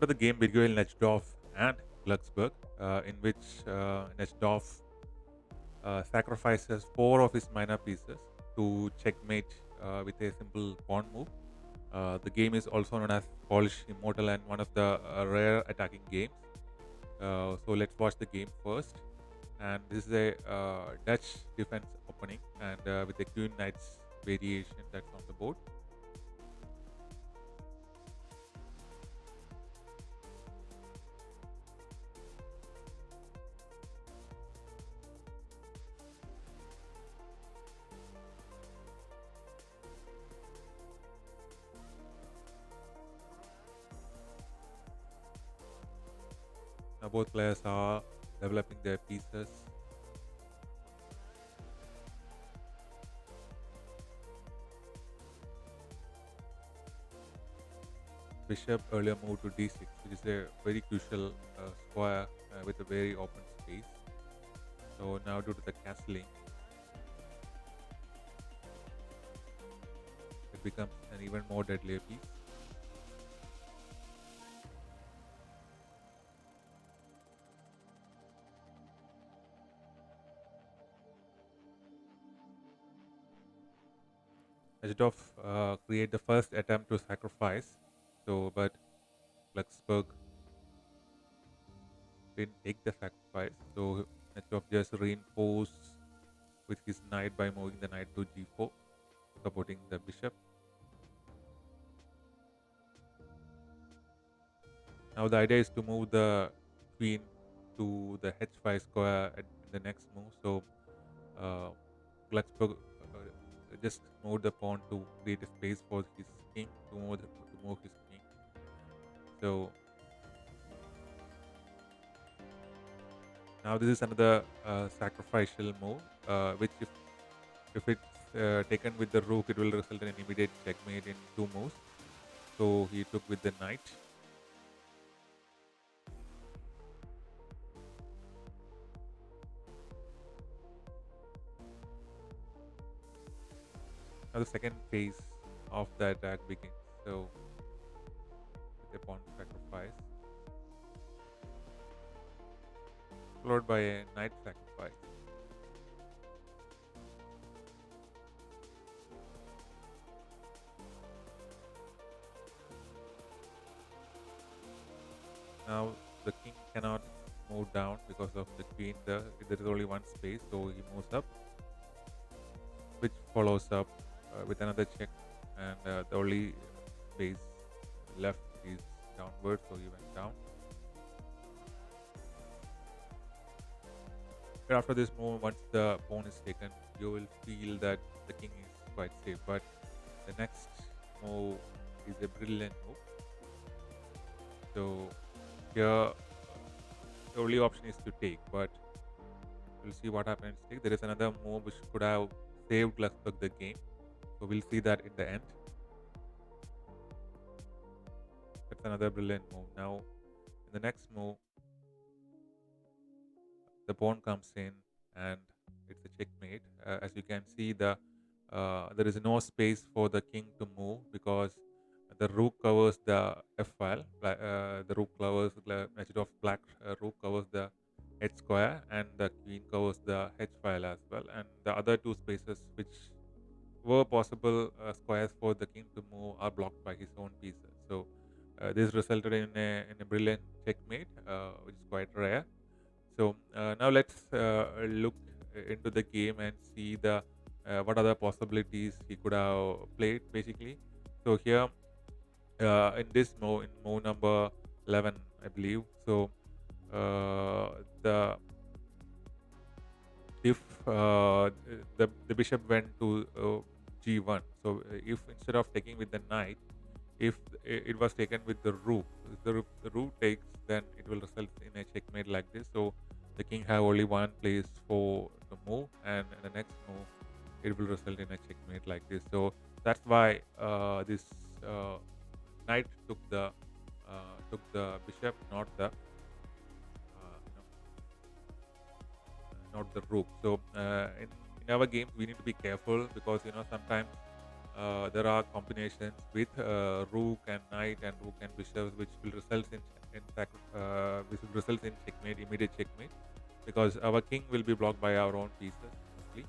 remember the game Miguel Najdorf and Luxembourg, in which Najdorf sacrifices four of his minor pieces to checkmate with a simple pawn move. The game is also known as Polish-Immortal and one of the rare attacking games. So let's watch the game first. And this is a Dutch defense opening, and with a Queen Knights variation that's on the board. Now both players are developing their pieces. Bishop earlier moved to d6, which is a very crucial square with a very open space. So now due to the castling, it becomes an even more deadlier piece. Najdorf create the first attempt to sacrifice, so but Luxembourg didn't take the sacrifice, so Najdorf just reinforced with his knight by moving the knight to g4, supporting the bishop. Now the idea is to move the queen to the h5 square in the next move. So uh, Luxembourg just moved the pawn to create a space for his king to move his king. So now this is another sacrificial move, which if it's taken with the rook, it will result in an immediate checkmate in two moves. So he took with the knight. Now the second phase of the attack begins. So with a pawn sacrifice, followed by a knight sacrifice. Now the king cannot move down because of the queen. There is only one space, so he moves up, which follows up with another check, and the only space left is downward, so he went down. But after this move, once the pawn is taken, you will feel that the king is quite safe. But the next move is a brilliant move. So here, the only option is to take, but we'll see what happens. There is another move which could have saved Luxembourg the game. So we'll see that in the end. That's another brilliant move. Now, in the next move, the pawn comes in and it's a checkmate. As you can see, there is no space for the king to move because the rook covers the f file. The rook covers the method of black rook covers the h square, and the queen covers the h file as well. And the other two spaces which were possible squares for the king to move are blocked by his own pieces. So this resulted in a brilliant checkmate, which is quite rare. So now let's look into the game and see the what other possibilities he could have played basically. So here in this move, in move number 11, I believe. So the if the bishop went to g1, so if instead of taking with the knight, if it was taken with the rook, if the rook takes, then it will result in a checkmate like this. So the king have only one place for the move, and in the next move it will result in a checkmate like this. So that's why this knight took the bishop, you know, not the rook. So in our games we need to be careful because sometimes there are combinations with rook and knight and rook and bishops which will result in results in checkmate, immediate checkmate, because our king will be blocked by our own pieces mostly.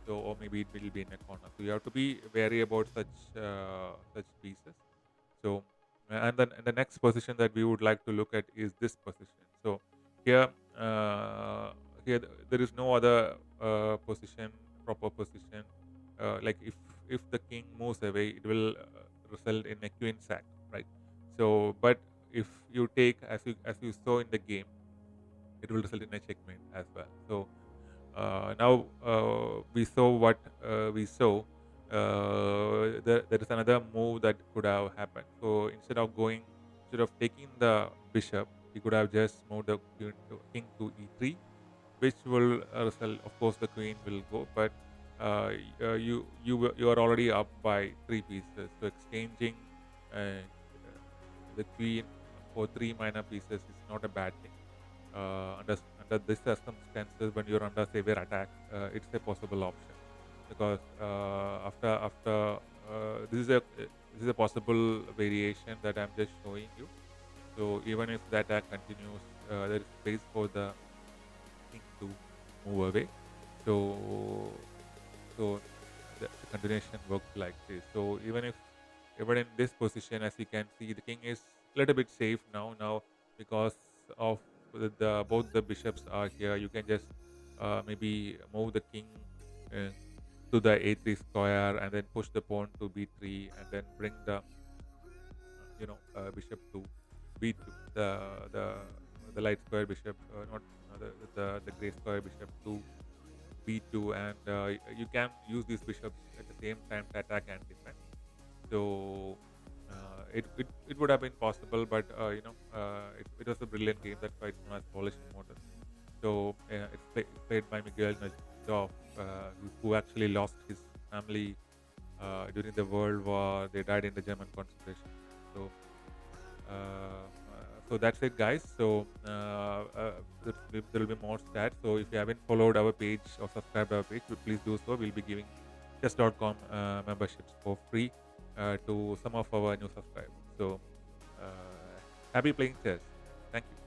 So, or maybe it will be in a corner. So you have to be wary about such pieces. So, and the next position that we would like to look at is this position. So here, there is no other position, proper position. Like if the king moves away, it will result in a queen sack, right? So, but if you take, as you saw in the game, it will result in a checkmate as well. So now we saw what we saw. There is another move that could have happened. So instead of taking the bishop, he could have just moved the king to e3, which will result. Of course, the queen will go, but you are already up by 3 pieces. So exchanging the queen for 3 minor pieces is not a bad thing. Under these circumstances, when you're under severe attack, it's a possible option, because this is a possible variation that I'm just showing you. So even if the attack continues, there is space for the king to move away. So the continuation works like this. So even in this position, as you can see, the king is a little bit safe now because of both the bishops are here. You can just maybe move the king uh, to the a3 square and then push the pawn to b3 and then bring the bishop to b2, the the light square bishop, not the gray square bishop to b2, and you can use these bishops at the same time to attack and defend. So it would have been possible, but it was a brilliant game. That's why it's known as Polish-Argentinian. So it's played by Miguel Najdorf, who actually lost his family during the World War. They died in the German concentration. So so that's it, guys. So there will be more stats. So if you haven't followed our page or subscribed our page, please do so. We'll be giving chess.com memberships for free to some of our new subscribers. So uh, happy playing chess. Thank you.